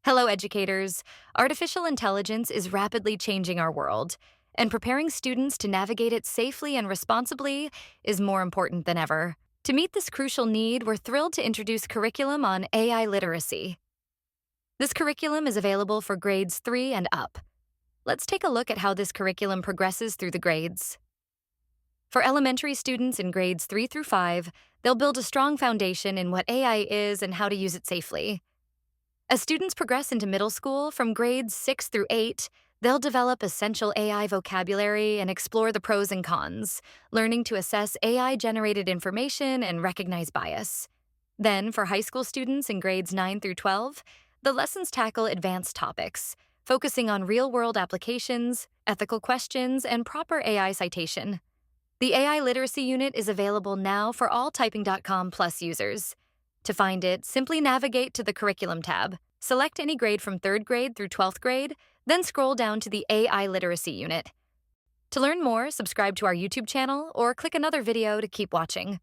Hello, educators. Artificial intelligence is rapidly changing our world, and preparing students to navigate it safely and responsibly is more important than ever. To meet this crucial need, we're thrilled to introduce curriculum on AI literacy. This curriculum is available for grades 3 and up. Let's take a look at how this curriculum progresses through the grades. For elementary students in grades 3 through 5, they'll build a strong foundation in what AI is and how to use it safely. As students progress into middle school, from grades 6 through 8, they'll develop essential AI vocabulary and explore the pros and cons, learning to assess AI-generated information and recognize bias. Then, for high school students in grades 9 through 12, the lessons tackle advanced topics, focusing on real-world applications, ethical questions, and proper AI citation. The AI Literacy Unit is available now for all Typing.com Plus users. To find it, simply navigate to the Curriculum tab, select any grade from 3rd grade through 12th grade, then scroll down to the AI Literacy Unit. To learn more, subscribe to our YouTube channel or click another video to keep watching.